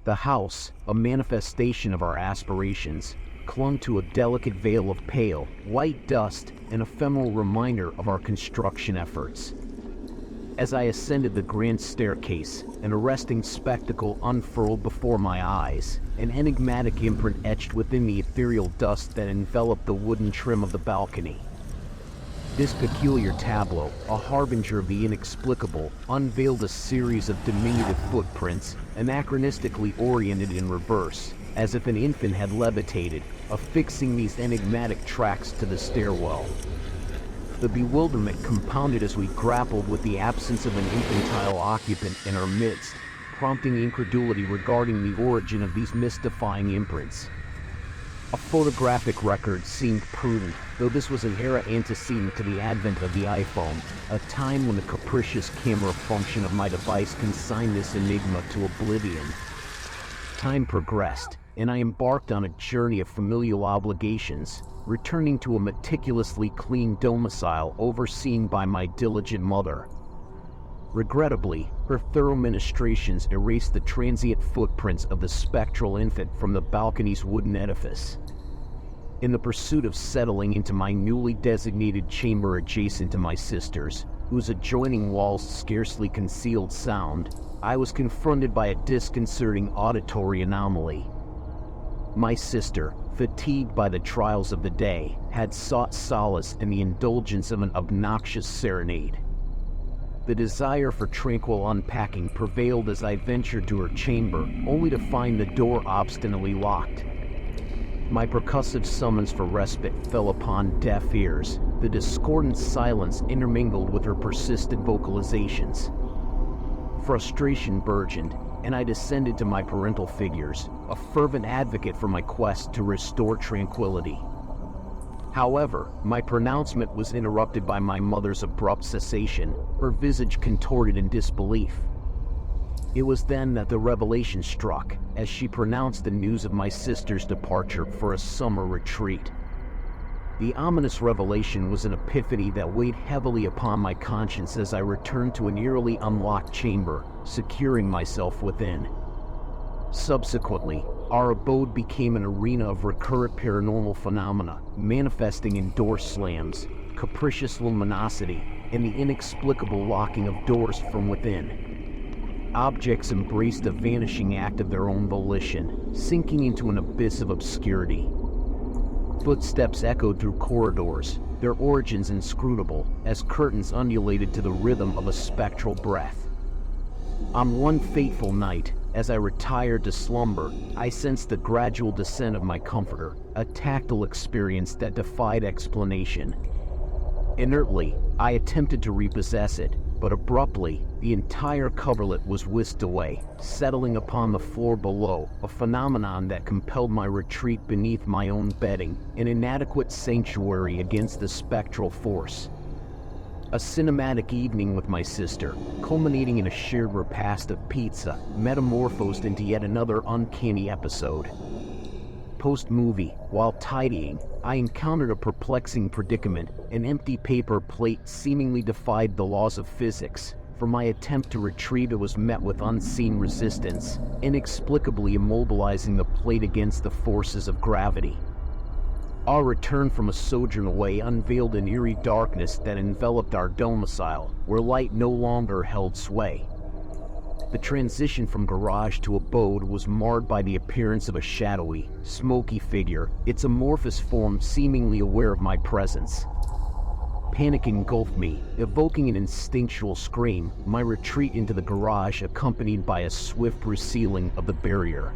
The house, a manifestation of our aspirations, clung to a delicate veil of pale, white dust, an ephemeral reminder of our construction efforts. As I ascended the grand staircase, an arresting spectacle unfurled before my eyes, an enigmatic imprint etched within the ethereal dust that enveloped the wooden trim of the balcony. This peculiar tableau, a harbinger of the inexplicable, unveiled a series of diminutive footprints, anachronistically oriented in reverse, as if an infant had levitated, affixing these enigmatic tracks to the stairwell. The bewilderment compounded as we grappled with the absence of an infantile occupant in our midst, prompting incredulity regarding the origin of these mystifying imprints. A photographic record seemed prudent, though this was an era antecedent to the advent of the iPhone, a time when the capricious camera function of my device consigned this enigma to oblivion. Time progressed, and I embarked on a journey of familial obligations, returning to a meticulously clean domicile overseen by my diligent mother. Regrettably, her thorough ministrations erased the transient footprints of the spectral infant from the balcony's wooden edifice. In the pursuit of settling into my newly designated chamber adjacent to my sister's, whose adjoining walls scarcely concealed sound, I was confronted by a disconcerting auditory anomaly. My sister, fatigued by the trials of the day, had sought solace in the indulgence of an obnoxious serenade. The desire for tranquil unpacking prevailed as I ventured to her chamber, only to find the door obstinately locked. My percussive summons for respite fell upon deaf ears, the discordant silence intermingled with her persistent vocalizations. Frustration burgeoned, and I descended to my parental figures, a fervent advocate for my quest to restore tranquility. However, my pronouncement was interrupted by my mother's abrupt cessation, her visage contorted in disbelief. It was then that the revelation struck, as she pronounced the news of my sister's departure for a summer retreat. The ominous revelation was an epiphany that weighed heavily upon my conscience as I returned to an eerily unlocked chamber, securing myself within. Subsequently, our abode became an arena of recurrent paranormal phenomena, manifesting in door slams, capricious luminosity, and the inexplicable locking of doors from within. Objects embraced a vanishing act of their own volition, sinking into an abyss of obscurity. Footsteps echoed through corridors, their origins inscrutable, as curtains undulated to the rhythm of a spectral breath. On one fateful night, as I retired to slumber, I sensed the gradual descent of my comforter, a tactile experience that defied explanation. Inertly, I attempted to repossess it, but abruptly, the entire coverlet was whisked away, settling upon the floor below, a phenomenon that compelled my retreat beneath my own bedding, an inadequate sanctuary against the spectral force. A cinematic evening with my sister, culminating in a shared repast of pizza, metamorphosed into yet another uncanny episode. Post-movie, while tidying, I encountered a perplexing predicament. An empty paper plate seemingly defied the laws of physics. For my attempt to retrieve it was met with unseen resistance, inexplicably immobilizing the plate against the forces of gravity. Our return from a sojourn away unveiled an eerie darkness that enveloped our domicile, where light no longer held sway. The transition from garage to abode was marred by the appearance of a shadowy, smoky figure, its amorphous form seemingly aware of my presence. Panic engulfed me, evoking an instinctual scream, my retreat into the garage accompanied by a swift resealing of the barrier.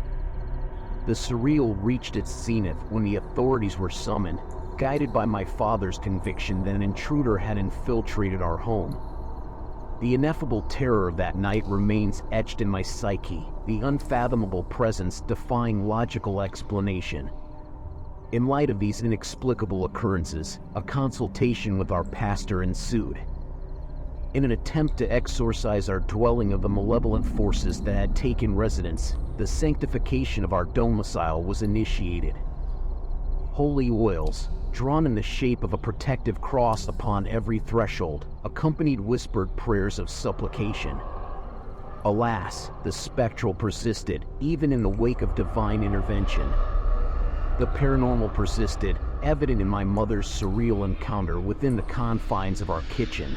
The surreal reached its zenith when the authorities were summoned, guided by my father's conviction that an intruder had infiltrated our home. The ineffable terror of that night remains etched in my psyche, the unfathomable presence defying logical explanation. In light of these inexplicable occurrences, a consultation with our pastor ensued. In an attempt to exorcise our dwelling of the malevolent forces that had taken residence, the sanctification of our domicile was initiated. Holy oils, drawn in the shape of a protective cross upon every threshold, accompanied whispered prayers of supplication. Alas, the spectral persisted, even in the wake of divine intervention. The paranormal persisted, evident in my mother's surreal encounter within the confines of our kitchen.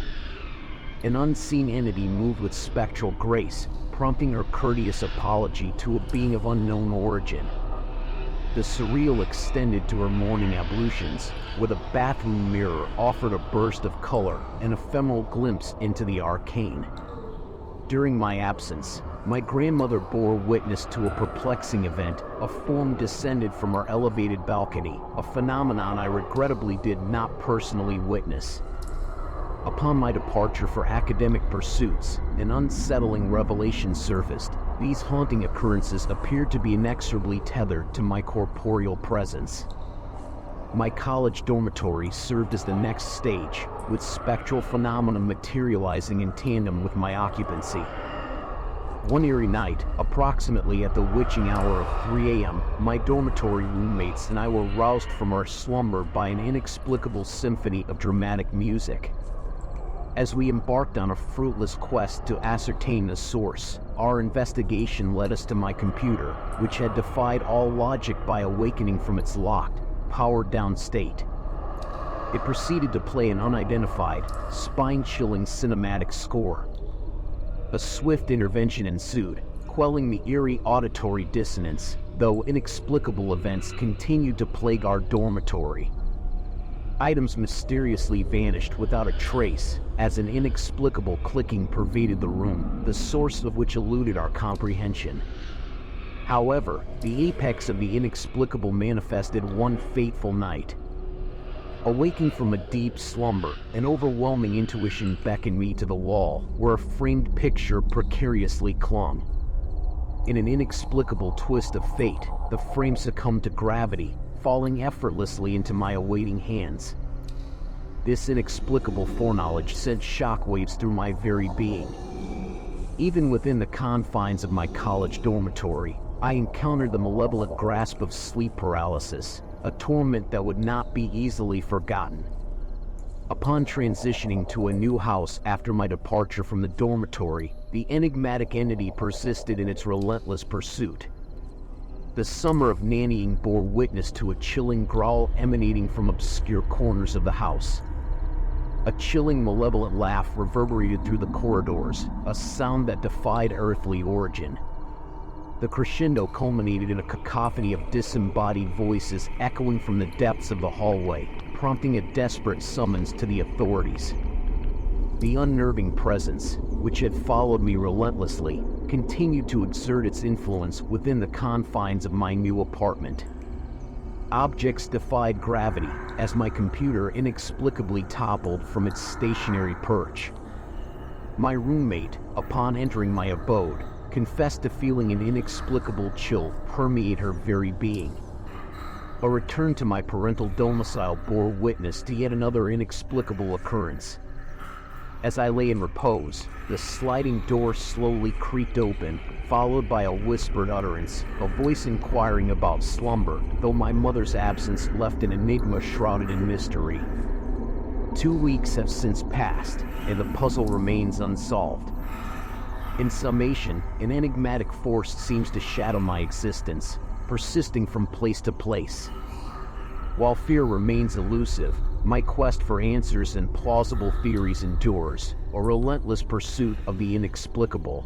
An unseen entity moved with spectral grace, prompting her courteous apology to a being of unknown origin. The surreal extended to her morning ablutions, where the bathroom mirror offered a burst of color, an ephemeral glimpse into the arcane. During my absence, my grandmother bore witness to a perplexing event. A form descended from our elevated balcony, a phenomenon I regrettably did not personally witness. Upon my departure for academic pursuits, an unsettling revelation surfaced. These haunting occurrences appeared to be inexorably tethered to my corporeal presence. My college dormitory served as the next stage, with spectral phenomena materializing in tandem with my occupancy. One eerie night, approximately at the witching hour of 3 a.m., my dormitory roommates and I were roused from our slumber by an inexplicable symphony of dramatic music. As we embarked on a fruitless quest to ascertain the source, our investigation led us to my computer, which had defied all logic by awakening from its locked, powered-down state. It proceeded to play an unidentified, spine-chilling cinematic score. A swift intervention ensued, quelling the eerie auditory dissonance, though inexplicable events continued to plague our dormitory. Items mysteriously vanished without a trace, as an inexplicable clicking pervaded the room, the source of which eluded our comprehension. However, the apex of the inexplicable manifested one fateful night. Awaking from a deep slumber, an overwhelming intuition beckoned me to the wall, where a framed picture precariously clung. In an inexplicable twist of fate, the frame succumbed to gravity, falling effortlessly into my awaiting hands. This inexplicable foreknowledge sent shockwaves through my very being. Even within the confines of my college dormitory, I encountered the malevolent grasp of sleep paralysis, a torment that would not be easily forgotten. Upon transitioning to a new house after my departure from the dormitory, the enigmatic entity persisted in its relentless pursuit. The summer of nannying bore witness to a chilling growl emanating from obscure corners of the house. A chilling, malevolent laugh reverberated through the corridors, a sound that defied earthly origin. The crescendo culminated in a cacophony of disembodied voices echoing from the depths of the hallway, prompting a desperate summons to the authorities. The unnerving presence, which had followed me relentlessly, continued to exert its influence within the confines of my new apartment. Objects defied gravity as my computer inexplicably toppled from its stationary perch. My roommate, upon entering my abode, confessed to feeling an inexplicable chill permeate her very being. A return to my parental domicile bore witness to yet another inexplicable occurrence. As I lay in repose, the sliding door slowly creaked open, followed by a whispered utterance, a voice inquiring about slumber, though my mother's absence left an enigma shrouded in mystery. 2 weeks have since passed, and the puzzle remains unsolved. In summation, an enigmatic force seems to shadow my existence, persisting from place to place. While fear remains elusive, my quest for answers and plausible theories endures, a relentless pursuit of the inexplicable.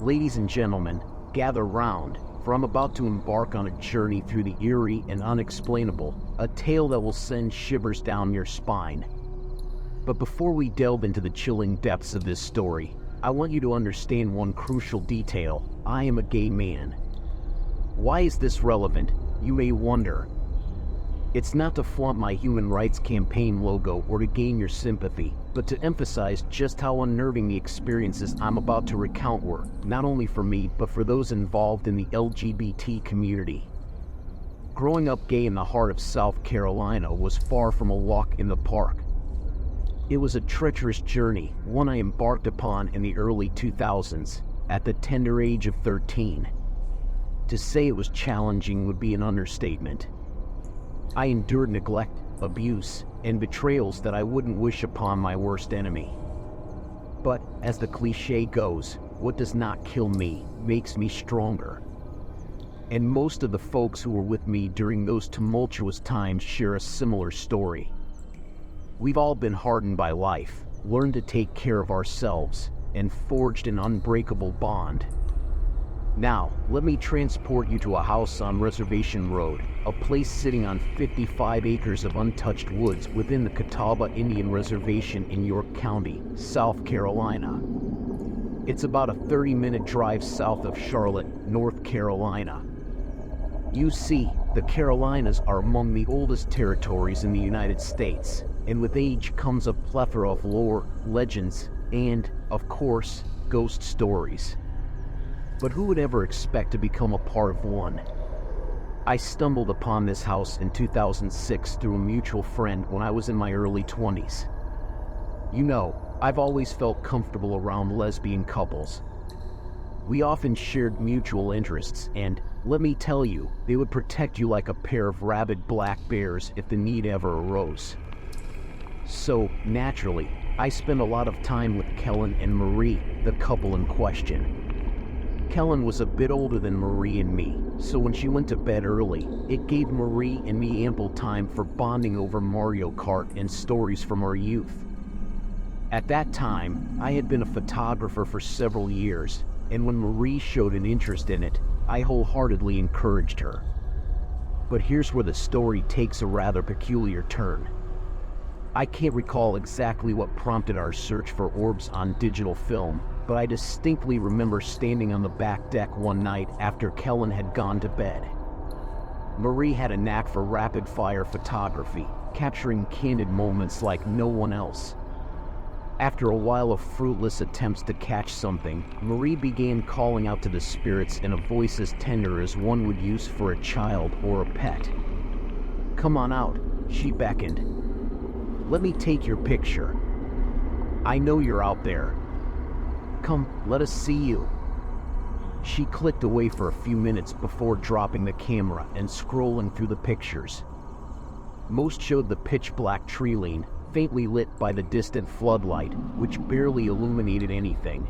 Ladies and gentlemen, gather round, for I'm about to embark on a journey through the eerie and unexplainable, a tale that will send shivers down your spine. But before we delve into the chilling depths of this story, I want you to understand one crucial detail. I am a gay man. Why is this relevant, you may wonder? It's not to flaunt my human rights campaign logo or to gain your sympathy, but to emphasize just how unnerving the experiences I'm about to recount were, not only for me, but for those involved in the LGBT community. Growing up gay in the heart of South Carolina was far from a walk in the park. It was a treacherous journey, one I embarked upon in the early 2000s, at the tender age of 13. To say it was challenging would be an understatement. I endured neglect, abuse, and betrayals that I wouldn't wish upon my worst enemy. But, as the cliche goes, what does not kill me makes me stronger. And most of the folks who were with me during those tumultuous times share a similar story. We've all been hardened by life, learned to take care of ourselves, and forged an unbreakable bond. Now, let me transport you to a house on Reservation Road, a place sitting on 55 acres of untouched woods within the 𝐒𝐑𝐈𝐍𝐆𝐒 Indian Reservation in York County, South Carolina. It's about a 30-minute drive south of Charlotte, North Carolina. You see, the Carolinas are among the oldest territories in the United States, and with age comes a plethora of lore, legends, and, of course, ghost stories. But who would ever expect to become a part of one? I stumbled upon this house in 2006 through a mutual friend when I was in my early 20s. You know, I've always felt comfortable around lesbian couples. We often shared mutual interests, and, let me tell you, they would protect you like a pair of rabid black bears if the need ever arose. So, naturally, I spent a lot of time with Kellen and Marie, the couple in question. Kellen was a bit older than Marie and me, so when she went to bed early, it gave Marie and me ample time for bonding over Mario Kart and stories from our youth. At that time, I had been a photographer for several years, and when Marie showed an interest in it, I wholeheartedly encouraged her. But here's where the story takes a rather peculiar turn. I can't recall exactly what prompted our search for orbs on digital film, but I distinctly remember standing on the back deck one night after Kellen had gone to bed. Marie had a knack for rapid-fire photography, capturing candid moments like no one else. After a while of fruitless attempts to catch something, Marie began calling out to the spirits in a voice as tender as one would use for a child or a pet. "Come on out," she beckoned. "Let me take your picture. I know you're out there. Come, let us see you." She clicked away for a few minutes before dropping the camera and scrolling through the pictures. Most showed the pitch-black tree line, faintly lit by the distant floodlight, which barely illuminated anything.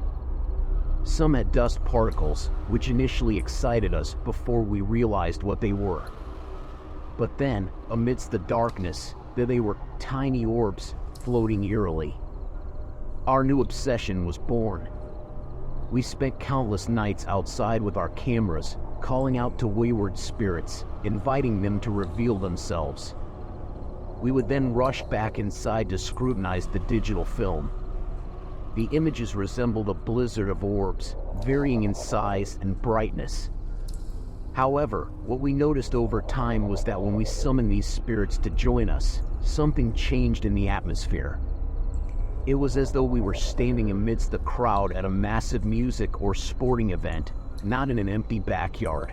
Some had dust particles, which initially excited us before we realized what they were. But then, amidst the darkness, there they were, tiny orbs floating eerily. Our new obsession was born. We spent countless nights outside with our cameras, calling out to wayward spirits, inviting them to reveal themselves. We would then rush back inside to scrutinize the digital film. The images resembled a blizzard of orbs, varying in size and brightness. However, what we noticed over time was that when we summoned these spirits to join us, something changed in the atmosphere. It was as though we were standing amidst the crowd at a massive music or sporting event, not in an empty backyard.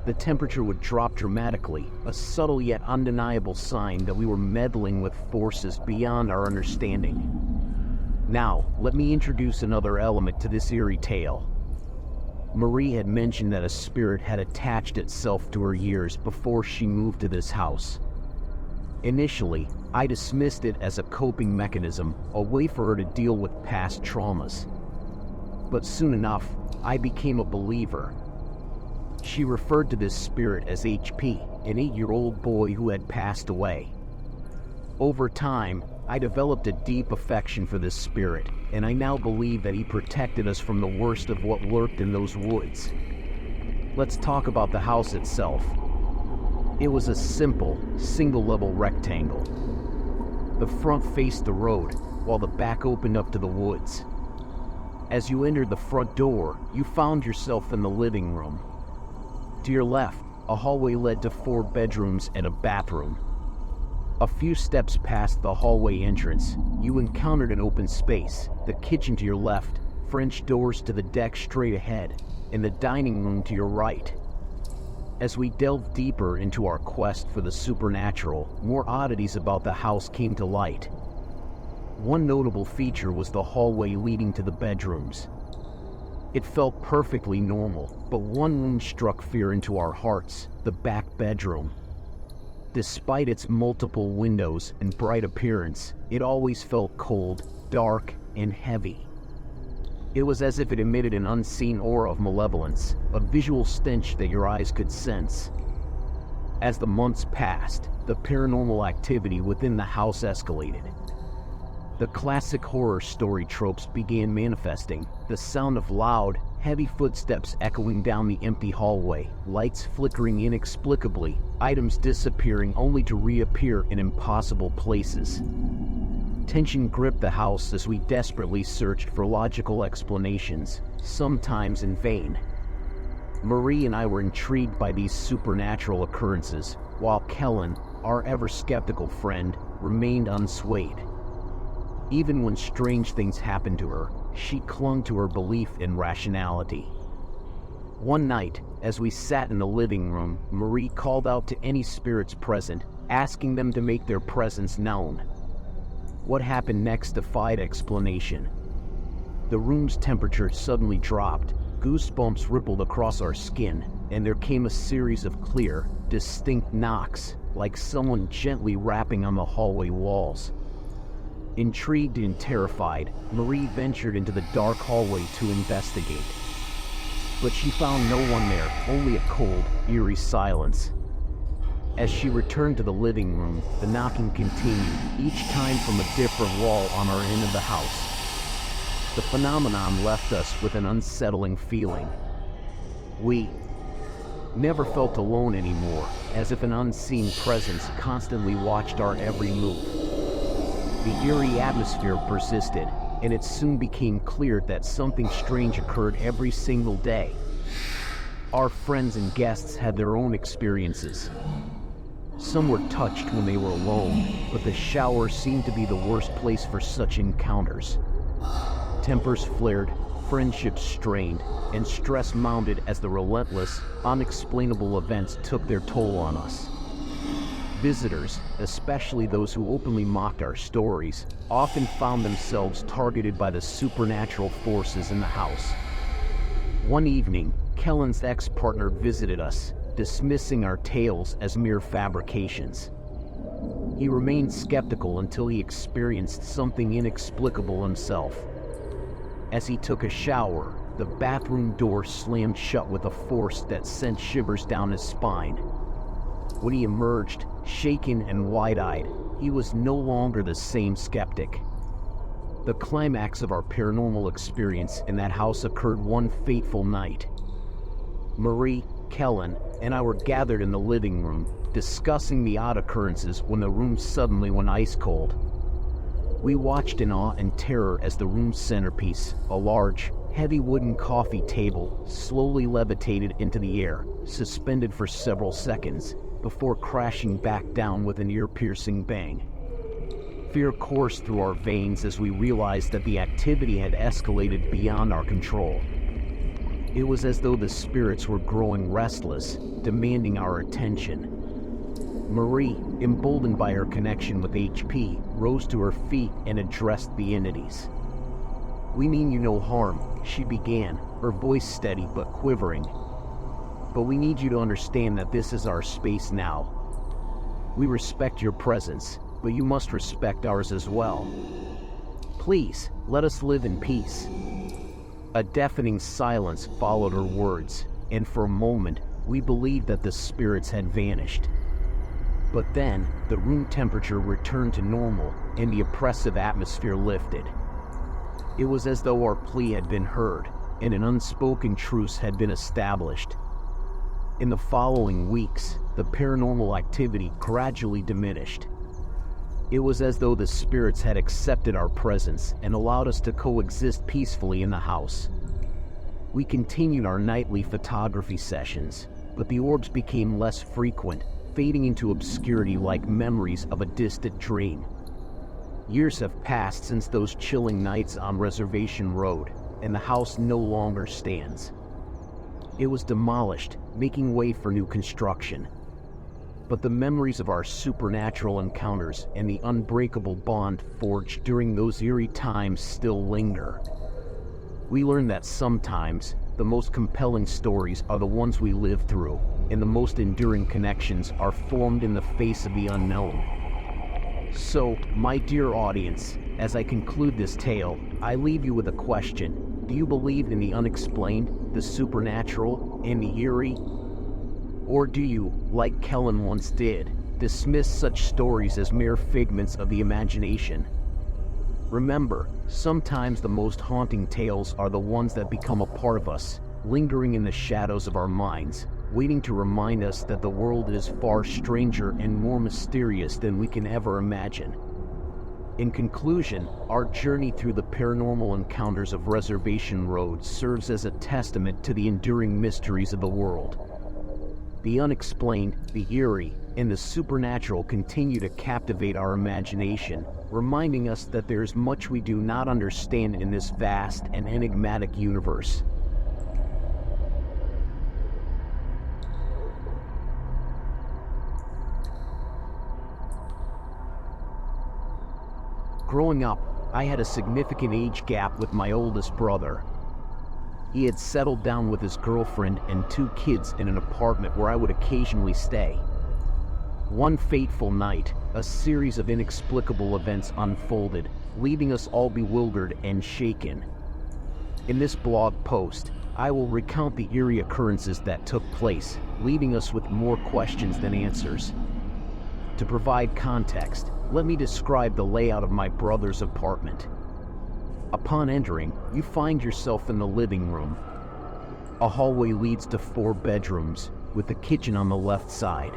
The temperature would drop dramatically, a subtle yet undeniable sign that we were meddling with forces beyond our understanding. Now, let me introduce another element to this eerie tale. Marie had mentioned that a spirit had attached itself to her years before she moved to this house. Initially, I dismissed it as a coping mechanism, a way for her to deal with past traumas. But soon enough, I became a believer. She referred to this spirit as HP, an 8-year-old boy who had passed away. Over time, I developed a deep affection for this spirit, and I now believe that he protected us from the worst of what lurked in those woods. Let's talk about the house itself. It was a simple, single-level rectangle. The front faced the road, while the back opened up to the woods. As you entered the front door, you found yourself in the living room. To your left, a hallway led to 4 bedrooms and a bathroom. A few steps past the hallway entrance, you encountered an open space, the kitchen to your left, French doors to the deck straight ahead, and the dining room to your right. As we delved deeper into our quest for the supernatural, more oddities about the house came to light. One notable feature was the hallway leading to the bedrooms. It felt perfectly normal, but one room struck fear into our hearts, the back bedroom. Despite its multiple windows and bright appearance, it always felt cold, dark, and heavy. It was as if it emitted an unseen aura of malevolence, a visual stench that your eyes could sense. As the months passed, the paranormal activity within the house escalated. The classic horror story tropes began manifesting, the sound of loud, heavy footsteps echoing down the empty hallway, lights flickering inexplicably, items disappearing only to reappear in impossible places. Tension gripped the house as we desperately searched for logical explanations, sometimes in vain. Marie and I were intrigued by these supernatural occurrences, while Kellen, our ever-skeptical friend, remained unswayed. Even when strange things happened to her, she clung to her belief in rationality. One night, as we sat in the living room, Marie called out to any spirits present, asking them to make their presence known. What happened next defied explanation. The room's temperature suddenly dropped, goosebumps rippled across our skin, and there came a series of clear, distinct knocks, like someone gently rapping on the hallway walls. Intrigued and terrified, Marie ventured into the dark hallway to investigate. But she found no one there, only a cold, eerie silence. As she returned to the living room, the knocking continued, each time from a different wall on our end of the house. The phenomenon left us with an unsettling feeling. We never felt alone anymore, as if an unseen presence constantly watched our every move. The eerie atmosphere persisted, and it soon became clear that something strange occurred every single day. Our friends and guests had their own experiences. Some were touched when they were alone, but the shower seemed to be the worst place for such encounters. Tempers flared, friendships strained, and stress mounted as the relentless, unexplainable events took their toll on us. Visitors, especially those who openly mocked our stories, often found themselves targeted by the supernatural forces in the house. One evening, Kellen's ex-partner visited us, dismissing our tales as mere fabrications. He remained skeptical until he experienced something inexplicable himself. As he took a shower, the bathroom door slammed shut with a force that sent shivers down his spine. When he emerged, shaken and wide-eyed, he was no longer the same skeptic. The climax of our paranormal experience in that house occurred one fateful night. Marie, Kellen, and I were gathered in the living room, discussing the odd occurrences when the room suddenly went ice cold. We watched in awe and terror as the room's centerpiece, a large, heavy wooden coffee table, slowly levitated into the air, suspended for several seconds, before crashing back down with an ear-piercing bang. Fear coursed through our veins as we realized that the activity had escalated beyond our control. It was as though the spirits were growing restless, demanding our attention. Marie, emboldened by her connection with HP, rose to her feet and addressed the entities. "We mean you no harm," she began, her voice steady but quivering. "But we need you to understand that this is our space now. We respect your presence, but you must respect ours as well. Please, let us live in peace." A deafening silence followed her words, and for a moment, we believed that the spirits had vanished. But then, the room temperature returned to normal, and the oppressive atmosphere lifted. It was as though our plea had been heard, and an unspoken truce had been established. In the following weeks, the paranormal activity gradually diminished. It was as though the spirits had accepted our presence and allowed us to coexist peacefully in the house. We continued our nightly photography sessions, but the orbs became less frequent, fading into obscurity like memories of a distant dream. Years have passed since those chilling nights on Reservation Road, and the house no longer stands. It was demolished, making way for new construction. But the memories of our supernatural encounters and the unbreakable bond forged during those eerie times still linger. We learn that sometimes the most compelling stories are the ones we live through, and the most enduring connections are formed in the face of the unknown. So, my dear audience, as I conclude this tale, I leave you with a question. Do you believe in the unexplained, the supernatural, and the eerie? Or do you, like Kellen once did, dismiss such stories as mere figments of the imagination? Remember, sometimes the most haunting tales are the ones that become a part of us, lingering in the shadows of our minds, waiting to remind us that the world is far stranger and more mysterious than we can ever imagine. In conclusion, our journey through the paranormal encounters of Reservation Road serves as a testament to the enduring mysteries of the world. The unexplained, the eerie, and the supernatural continue to captivate our imagination, reminding us that there is much we do not understand in this vast and enigmatic universe. Growing up, I had a significant age gap with my oldest brother. He had settled down with his girlfriend and 2 kids in an apartment where I would occasionally stay. One fateful night, a series of inexplicable events unfolded, leaving us all bewildered and shaken. In this blog post, I will recount the eerie occurrences that took place, leaving us with more questions than answers. To provide context, let me describe the layout of my brother's apartment. Upon entering, you find yourself in the living room. A hallway leads to 4 bedrooms, with the kitchen on the left side.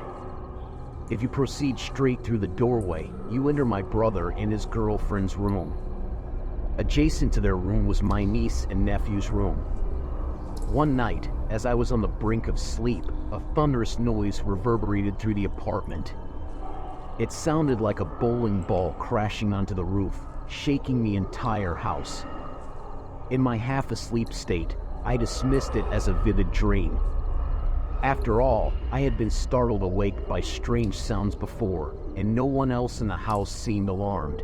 If you proceed straight through the doorway, you enter my brother and his girlfriend's room. Adjacent to their room was my niece and nephew's room. One night, as I was on the brink of sleep, a thunderous noise reverberated through the apartment. It sounded like a bowling ball crashing onto the roof, shaking the entire house. In my half-asleep state, I dismissed it as a vivid dream. After all, I had been startled awake by strange sounds before, and no one else in the house seemed alarmed.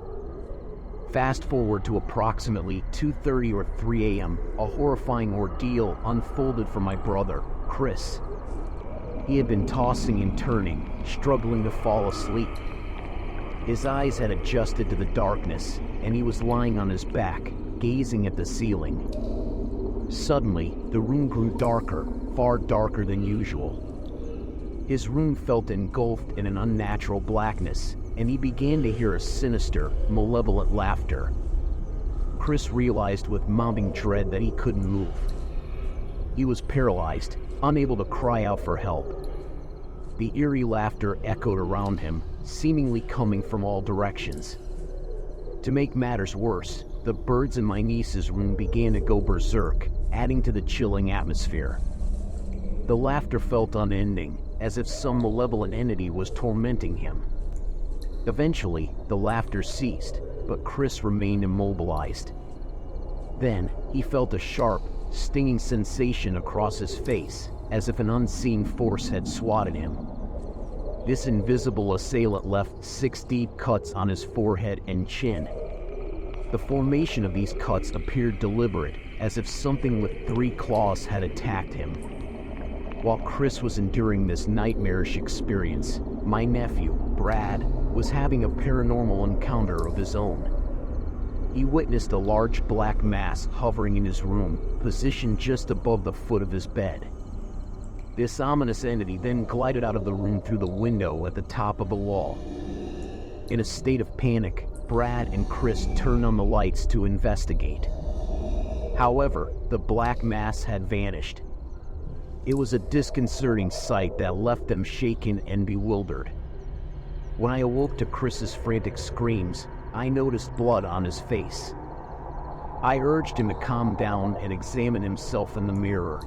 Fast forward to approximately 2:30 or 3 a.m., a horrifying ordeal unfolded for my brother, Chris. He had been tossing and turning, struggling to fall asleep. His eyes had adjusted to the darkness, and he was lying on his back, gazing at the ceiling. Suddenly, the room grew darker, far darker than usual. His room felt engulfed in an unnatural blackness, and he began to hear a sinister, malevolent laughter. Chris realized with mounting dread that he couldn't move. He was paralyzed, unable to cry out for help. The eerie laughter echoed around him, seemingly coming from all directions. To make matters worse, the birds in my niece's room began to go berserk, adding to the chilling atmosphere. The laughter felt unending, as if some malevolent entity was tormenting him. Eventually, the laughter ceased, but Chris remained immobilized. Then, he felt a sharp, stinging sensation across his face, as if an unseen force had swatted him. This invisible assailant left 6 deep cuts on his forehead and chin. The formation of these cuts appeared deliberate, as if something with 3 claws had attacked him. While Chris was enduring this nightmarish experience, my nephew, Brad, was having a paranormal encounter of his own. He witnessed a large black mass hovering in his room, positioned just above the foot of his bed. This ominous entity then glided out of the room through the window at the top of the wall. In a state of panic, Brad and Chris turned on the lights to investigate. However, the black mass had vanished. It was a disconcerting sight that left them shaken and bewildered. When I awoke to Chris's frantic screams, I noticed blood on his face. I urged him to calm down and examine himself in the mirror.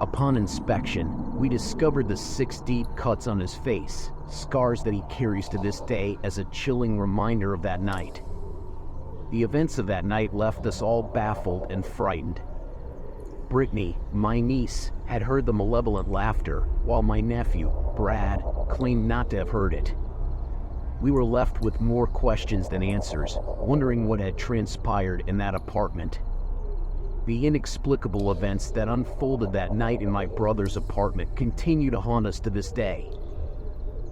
Upon inspection, we discovered the 6 deep cuts on his face, scars that he carries to this day as a chilling reminder of that night. The events of that night left us all baffled and frightened. Brittany, my niece, had heard the malevolent laughter, while my nephew, Brad, claimed not to have heard it. We were left with more questions than answers, wondering what had transpired in that apartment. The inexplicable events that unfolded that night in my brother's apartment continue to haunt us to this day.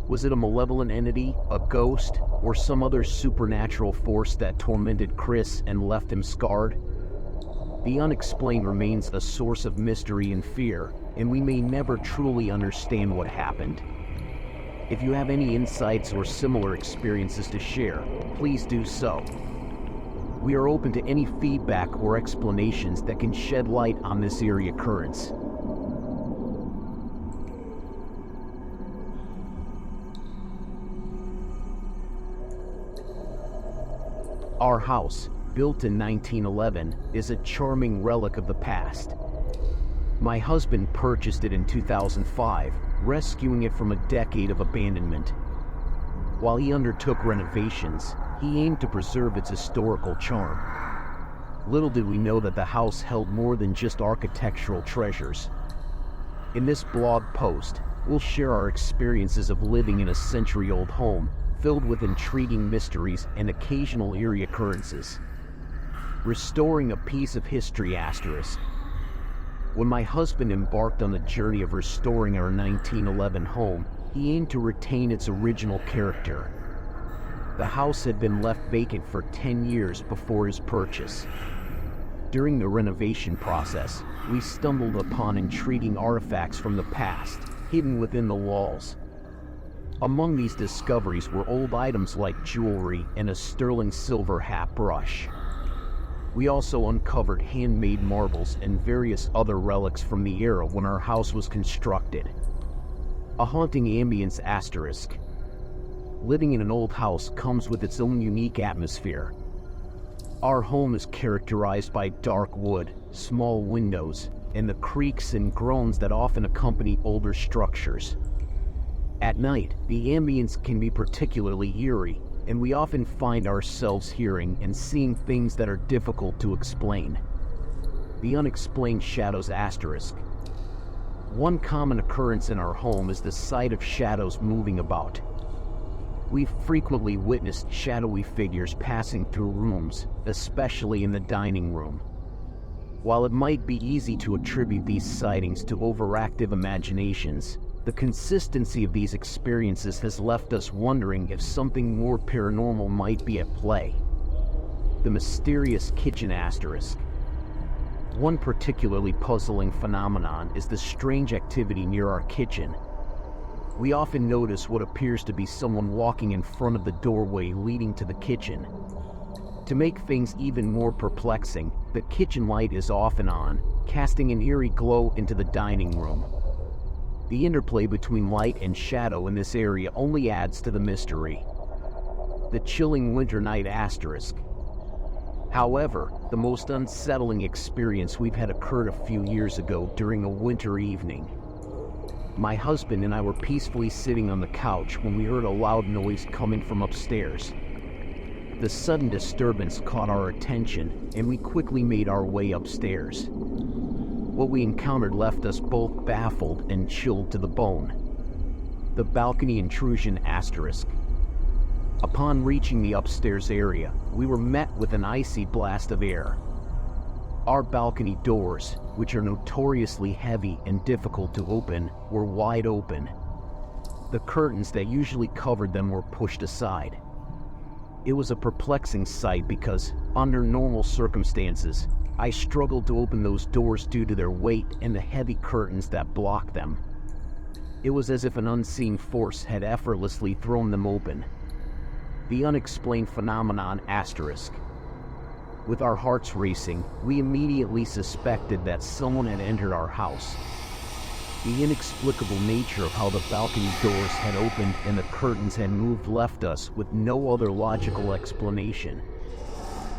Was it a malevolent entity, a ghost, or some other supernatural force that tormented Chris and left him scarred? The unexplained remains a source of mystery and fear, and we may never truly understand what happened. If you have any insights or similar experiences to share, please do so. We are open to any feedback or explanations that can shed light on this eerie occurrence. Our house, built in 1911, is a charming relic of the past. My husband purchased it in 2005, rescuing it from a decade of abandonment. While he undertook renovations, he aimed to preserve its historical charm. Little did we know that the house held more than just architectural treasures. In this blog post, we'll share our experiences of living in a century-old home filled with intriguing mysteries and occasional eerie occurrences. Restoring a piece of history asterisk. When my husband embarked on the journey of restoring our 1911 home, he aimed to retain its original character. The house had been left vacant for 10 years before his purchase. During the renovation process, we stumbled upon intriguing artifacts from the past, hidden within the walls. Among these discoveries were old items like jewelry and a sterling silver hat brush. We also uncovered handmade marbles and various other relics from the era when our house was constructed. A haunting ambience asterisk. Living in an old house comes with its own unique atmosphere. Our home is characterized by dark wood, small windows, and the creaks and groans that often accompany older structures. At night, the ambience can be particularly eerie, and we often find ourselves hearing and seeing things that are difficult to explain. The unexplained shadows asterisk. One common occurrence in our home is the sight of shadows moving about. We've frequently witnessed shadowy figures passing through rooms, especially in the dining room. While it might be easy to attribute these sightings to overactive imaginations, the consistency of these experiences has left us wondering if something more paranormal might be at play. The mysterious kitchen asterisk. One particularly puzzling phenomenon is the strange activity near our kitchen. We often notice what appears to be someone walking in front of the doorway leading to the kitchen. To make things even more perplexing, the kitchen light is off and on, casting an eerie glow into the dining room. The interplay between light and shadow in this area only adds to the mystery. The chilling winter night asterisk. However, the most unsettling experience we've had occurred a few years ago during a winter evening. My husband and I were peacefully sitting on the couch when we heard a loud noise coming from upstairs. The sudden disturbance caught our attention, and we quickly made our way upstairs. What we encountered left us both baffled and chilled to the bone. The balcony intrusion asterisk. Upon reaching the upstairs area, we were met with an icy blast of air. Our balcony doors, which are notoriously heavy and difficult to open, were wide open. The curtains that usually covered them were pushed aside. It was a perplexing sight because, under normal circumstances, I struggled to open those doors due to their weight and the heavy curtains that blocked them. It was as if an unseen force had effortlessly thrown them open. The unexplained phenomenon asterisk. With our hearts racing, we immediately suspected that someone had entered our house. The inexplicable nature of how the balcony doors had opened and the curtains had moved left us with no other logical explanation.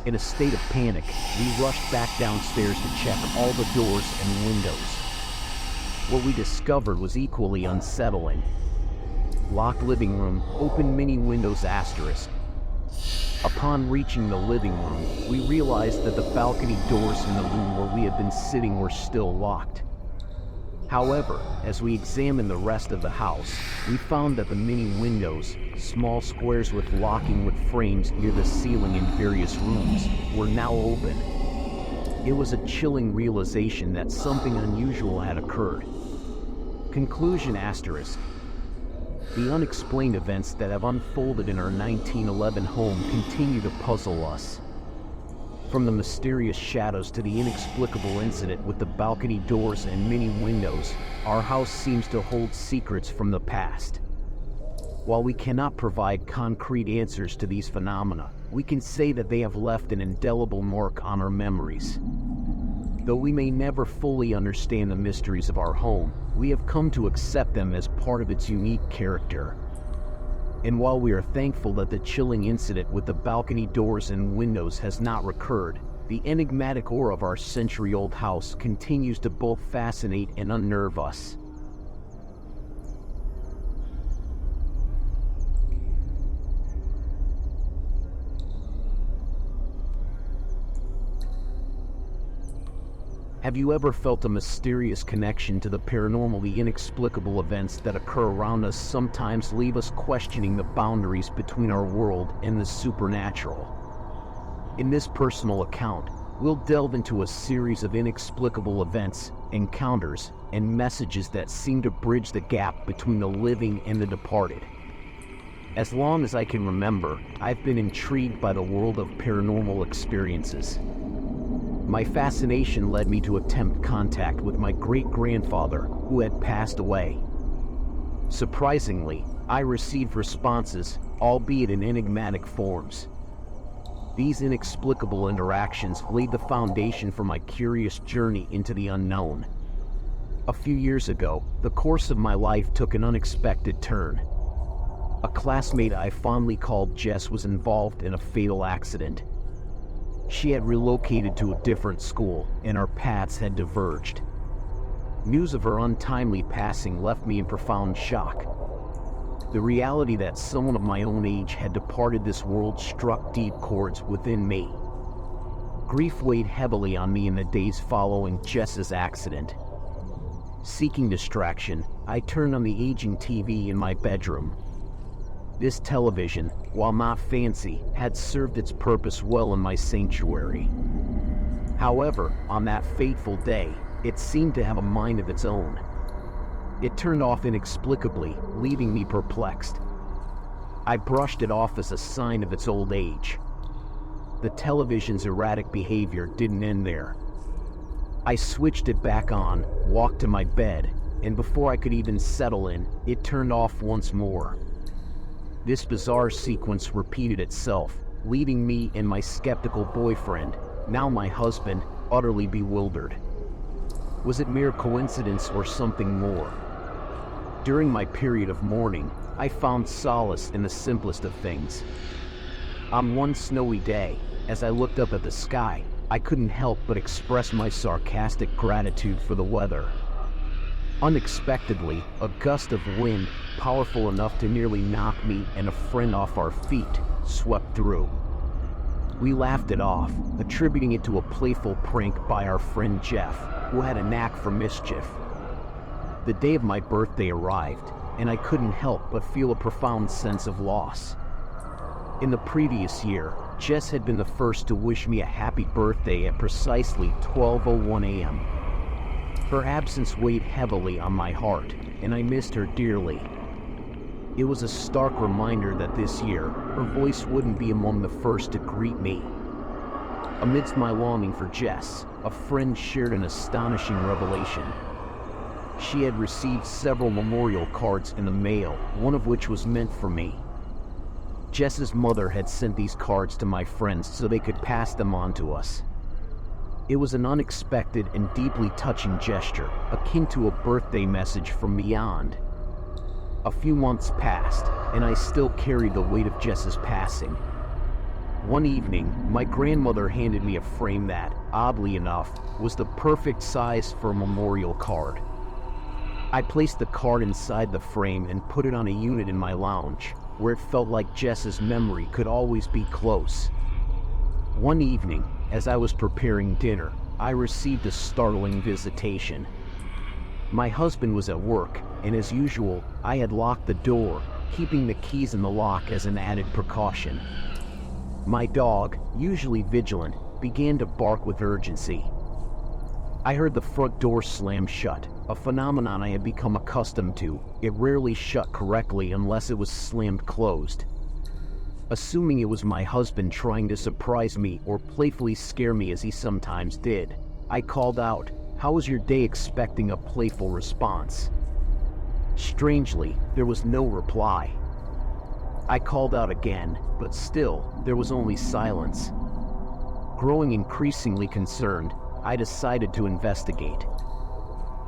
In a state of panic, we rushed back downstairs to check all the doors and windows. What we discovered was equally unsettling. Locked living room, open many windows asterisk. Upon reaching the living room, we realized that the balcony doors in the room where we had been sitting were still locked. However, as we examined the rest of the house, we found that the many windows, small squares with locking wood frames near the ceiling in various rooms, were now open. It was a chilling realization that something unusual had occurred. Conclusion asterisk. The unexplained events that have unfolded in our 1911 home continue to puzzle us. From the mysterious shadows to the inexplicable incident with the balcony doors and many windows, our house seems to hold secrets from the past. While we cannot provide concrete answers to these phenomena, we can say that they have left an indelible mark on our memories. Though we may never fully understand the mysteries of our home, we have come to accept them as part of its unique character. And while we are thankful that the chilling incident with the balcony doors and windows has not recurred, the enigmatic aura of our century-old house continues to both fascinate and unnerve us. Have you ever felt a mysterious connection to the paranormal? The inexplicable events that occur around us sometimes leave us questioning the boundaries between our world and the supernatural. In this personal account, we'll delve into a series of inexplicable events, encounters, and messages that seem to bridge the gap between the living and the departed. As long as I can remember, I've been intrigued by the world of paranormal experiences. My fascination led me to attempt contact with my great-grandfather, who had passed away. Surprisingly, I received responses, albeit in enigmatic forms. These inexplicable interactions laid the foundation for my curious journey into the unknown. A few years ago, the course of my life took an unexpected turn. A classmate I fondly called Jess was involved in a fatal accident. She had relocated to a different school, and our paths had diverged. News of her untimely passing left me in profound shock. The reality that someone of my own age had departed this world struck deep chords within me. Grief weighed heavily on me in the days following Jess's accident. Seeking distraction, I turned on the aging TV in my bedroom. This television, while not fancy, had served its purpose well in my sanctuary. However, on that fateful day, it seemed to have a mind of its own. It turned off inexplicably, leaving me perplexed. I brushed it off as a sign of its old age. The television's erratic behavior didn't end there. I switched it back on, walked to my bed, and before I could even settle in, it turned off once more. This bizarre sequence repeated itself, leaving me and my skeptical boyfriend, now my husband, utterly bewildered. Was it mere coincidence or something more? During my period of mourning, I found solace in the simplest of things. On one snowy day, as I looked up at the sky, I couldn't help but express my sarcastic gratitude for the weather. Unexpectedly, a gust of wind, powerful enough to nearly knock me and a friend off our feet, swept through. We laughed it off, attributing it to a playful prank by our friend Jeff, who had a knack for mischief. The day of my birthday arrived, and I couldn't help but feel a profound sense of loss. In the previous year, Jess had been the first to wish me a happy birthday at precisely 12:01 a.m. Her absence weighed heavily on my heart, and I missed her dearly. It was a stark reminder that this year, her voice wouldn't be among the first to greet me. Amidst my longing for Jess, a friend shared an astonishing revelation. She had received several memorial cards in the mail, one of which was meant for me. Jess's mother had sent these cards to my friends so they could pass them on to us. It was an unexpected and deeply touching gesture, akin to a birthday message from beyond. A few months passed, and I still carried the weight of Jess's passing. One evening, my grandmother handed me a frame that, oddly enough, was the perfect size for a memorial card. I placed the card inside the frame and put it on a unit in my lounge, where it felt like Jess's memory could always be close. One evening, as I was preparing dinner, I received a startling visitation. My husband was at work, and as usual, I had locked the door, keeping the keys in the lock as an added precaution. My dog, usually vigilant, began to bark with urgency. I heard the front door slam shut, a phenomenon I had become accustomed to. It rarely shut correctly unless it was slammed closed. Assuming it was my husband trying to surprise me or playfully scare me as he sometimes did, I called out, "How was your day?" expecting a playful response. Strangely, there was no reply. I called out again, but still, there was only silence. Growing increasingly concerned, I decided to investigate.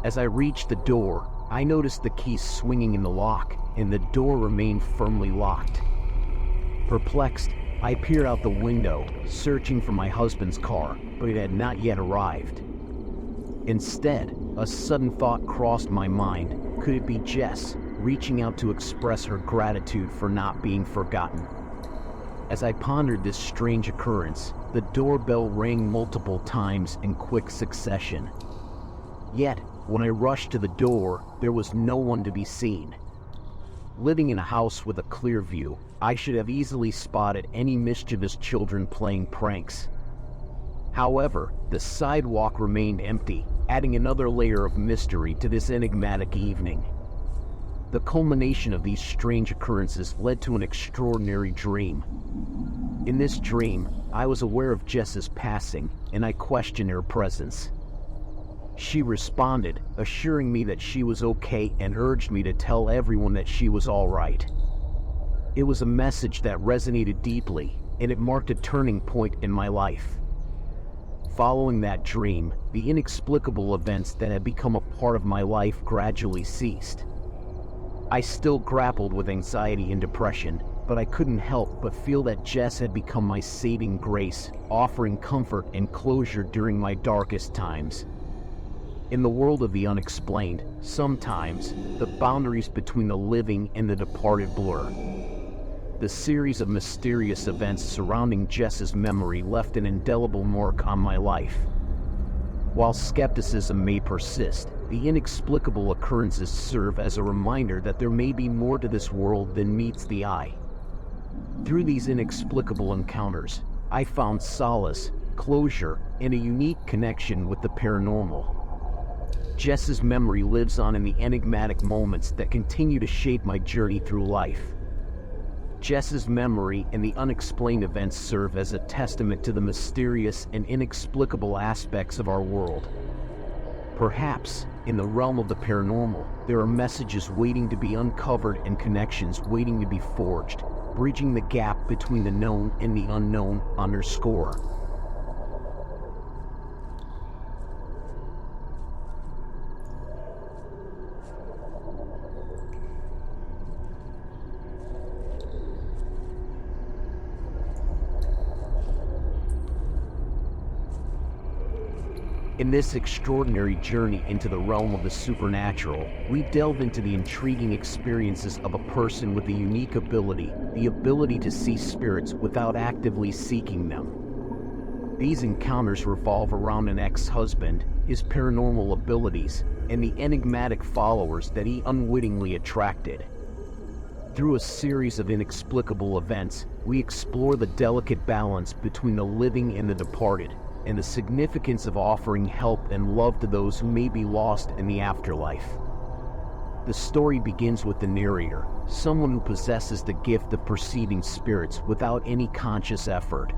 As I reached the door, I noticed the key swinging in the lock, and the door remained firmly locked. Perplexed, I peered out the window, searching for my husband's car, but it had not yet arrived. Instead, a sudden thought crossed my mind. Could it be Jess, reaching out to express her gratitude for not being forgotten? As I pondered this strange occurrence, the doorbell rang multiple times in quick succession. Yet, when I rushed to the door, there was no one to be seen. Living in a house with a clear view, I should have easily spotted any mischievous children playing pranks. However, the sidewalk remained empty, adding another layer of mystery to this enigmatic evening. The culmination of these strange occurrences led to an extraordinary dream. In this dream, I was aware of Jess's passing, and I questioned her presence. She responded, assuring me that she was okay and urged me to tell everyone that she was all right. It was a message that resonated deeply, and it marked a turning point in my life. Following that dream, the inexplicable events that had become a part of my life gradually ceased. I still grappled with anxiety and depression, but I couldn't help but feel that Jess had become my saving grace, offering comfort and closure during my darkest times. In the world of the unexplained, sometimes the boundaries between the living and the departed blur. The series of mysterious events surrounding Jess's memory left an indelible mark on my life. While skepticism may persist, the inexplicable occurrences serve as a reminder that there may be more to this world than meets the eye. Through these inexplicable encounters, I found solace, closure, and a unique connection with the paranormal. Jess's memory lives on in the enigmatic moments that continue to shape my journey through life. Jess's memory and the unexplained events serve as a testament to the mysterious and inexplicable aspects of our world. Perhaps, in the realm of the paranormal, there are messages waiting to be uncovered and connections waiting to be forged, bridging the gap between the known and the unknown _. In this extraordinary journey into the realm of the supernatural, we delve into the intriguing experiences of a person with a unique ability, the ability to see spirits without actively seeking them. These encounters revolve around an ex-husband, his paranormal abilities, and the enigmatic followers that he unwittingly attracted. Through a series of inexplicable events, we explore the delicate balance between the living and the departed, and the significance of offering help and love to those who may be lost in the afterlife. The story begins with the narrator, someone who possesses the gift of perceiving spirits without any conscious effort.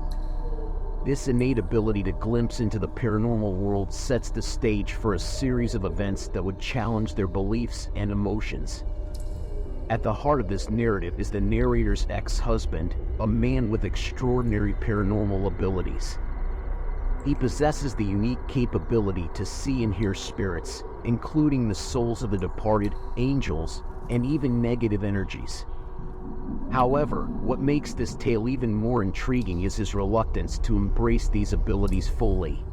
This innate ability to glimpse into the paranormal world sets the stage for a series of events that would challenge their beliefs and emotions. At the heart of this narrative is the narrator's ex-husband, a man with extraordinary paranormal abilities. He possesses the unique capability to see and hear spirits, including the souls of the departed, angels, and even negative energies. However, what makes this tale even more intriguing is his reluctance to embrace these abilities fully.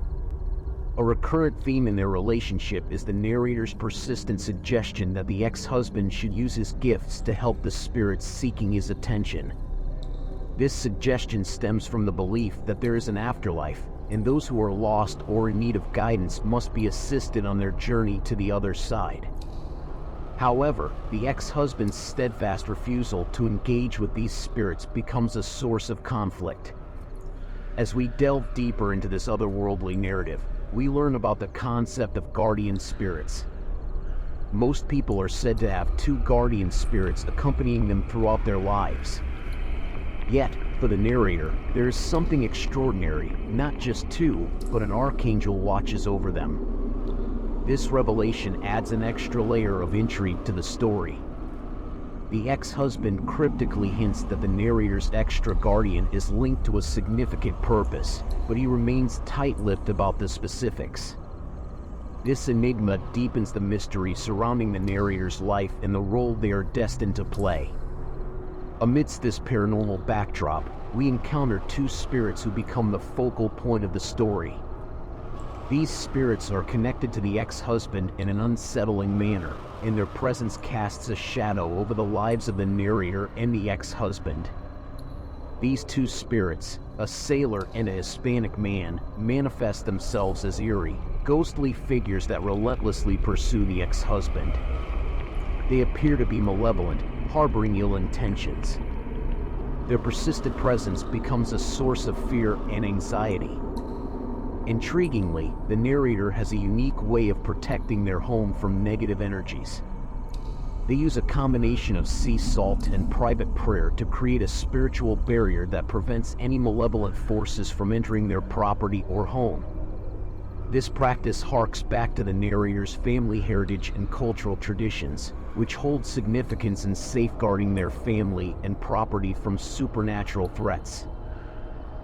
A recurrent theme in their relationship is the narrator's persistent suggestion that the ex-husband should use his gifts to help the spirits seeking his attention. This suggestion stems from the belief that there is an afterlife, and those who are lost or in need of guidance must be assisted on their journey to the other side. However, the ex-husband's steadfast refusal to engage with these spirits becomes a source of conflict. As we delve deeper into this otherworldly narrative, we learn about the concept of guardian spirits. Most people are said to have two guardian spirits accompanying them throughout their lives. Yet, for the narrator, there is something extraordinary. Not just two, but an archangel watches over them. This revelation adds an extra layer of intrigue to the story. The ex-husband cryptically hints that the narrator's extra guardian is linked to a significant purpose, but he remains tight-lipped about the specifics. This enigma deepens the mystery surrounding the narrator's life and the role they are destined to play. Amidst this paranormal backdrop, we encounter two spirits who become the focal point of the story. These spirits are connected to the ex-husband in an unsettling manner, and their presence casts a shadow over the lives of the narrator and the ex-husband. These two spirits, a sailor and a Hispanic man, manifest themselves as eerie, ghostly figures that relentlessly pursue the ex-husband. They appear to be malevolent, harboring ill intentions. Their persistent presence becomes a source of fear and anxiety. Intriguingly, the narrator has a unique way of protecting their home from negative energies. They use a combination of sea salt and private prayer to create a spiritual barrier that prevents any malevolent forces from entering their property or home. This practice harks back to the narrator's family heritage and cultural traditions, which hold significance in safeguarding their family and property from supernatural threats.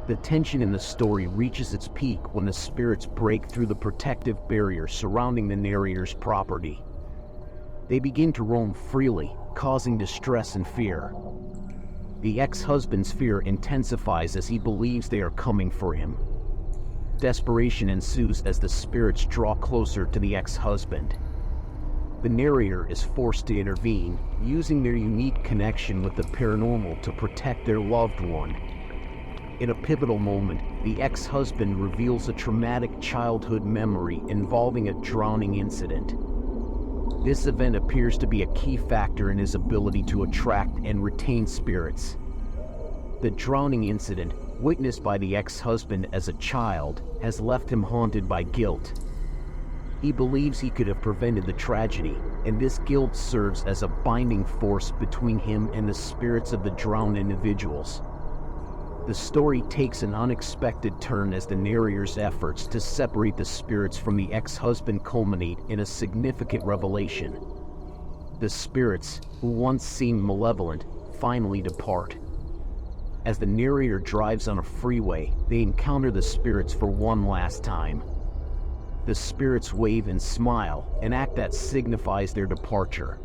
The tension in the story reaches its peak when the spirits break through the protective barrier surrounding the narrator's property. They begin to roam freely, causing distress and fear. The ex-husband's fear intensifies as he believes they are coming for him. Desperation ensues as the spirits draw closer to the ex-husband. The narrator is forced to intervene, using their unique connection with the paranormal to protect their loved one. In a pivotal moment, the ex-husband reveals a traumatic childhood memory involving a drowning incident. This event appears to be a key factor in his ability to attract and retain spirits. The drowning incident, witnessed by the ex-husband as a child, has left him haunted by guilt. He believes he could have prevented the tragedy, and this guilt serves as a binding force between him and the spirits of the drowned individuals. The story takes an unexpected turn as the narrator's efforts to separate the spirits from the ex-husband culminate in a significant revelation. The spirits, who once seemed malevolent, finally depart. As the narrator drives on a freeway, they encounter the spirits for one last time. The spirits wave and smile, an act that signifies their departure.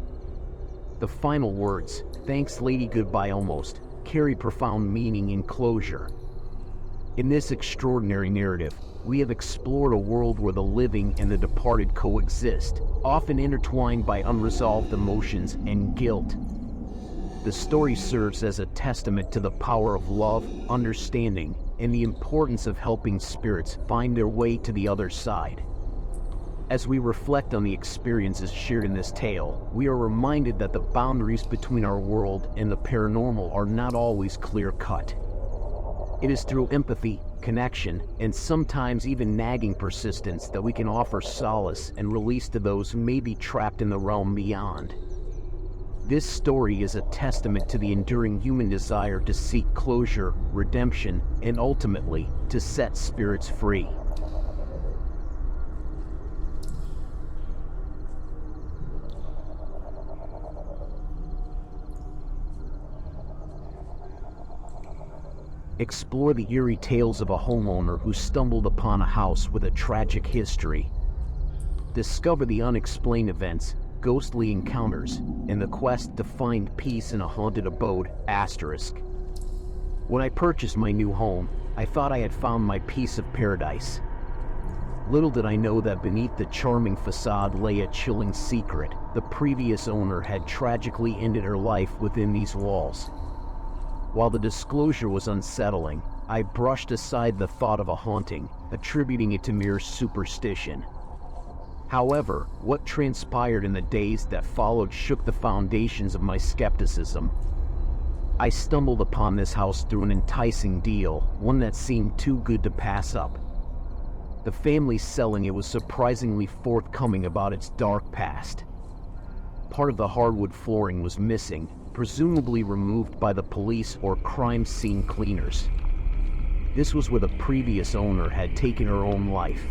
The final words, "Thanks lady, goodbye almost," carry profound meaning and closure. In this extraordinary narrative, we have explored a world where the living and the departed coexist, often intertwined by unresolved emotions and guilt. The story serves as a testament to the power of love, understanding, and the importance of helping spirits find their way to the other side. As we reflect on the experiences shared in this tale, we are reminded that the boundaries between our world and the paranormal are not always clear-cut. It is through empathy, connection, and sometimes even nagging persistence that we can offer solace and release to those who may be trapped in the realm beyond. This story is a testament to the enduring human desire to seek closure, redemption, and ultimately, to set spirits free. Explore the eerie tales of a homeowner who stumbled upon a house with a tragic history. Discover the unexplained events, ghostly encounters, and the quest to find peace in a haunted abode, **. When I purchased my new home, I thought I had found my piece of paradise. Little did I know that beneath the charming facade lay a chilling secret. The previous owner had tragically ended her life within these walls. While the disclosure was unsettling, I brushed aside the thought of a haunting, attributing it to mere superstition. However, what transpired in the days that followed shook the foundations of my skepticism. I stumbled upon this house through an enticing deal, one that seemed too good to pass up. The family selling it was surprisingly forthcoming about its dark past. Part of the hardwood flooring was missing, presumably removed by the police or crime scene cleaners. This was where the previous owner had taken her own life.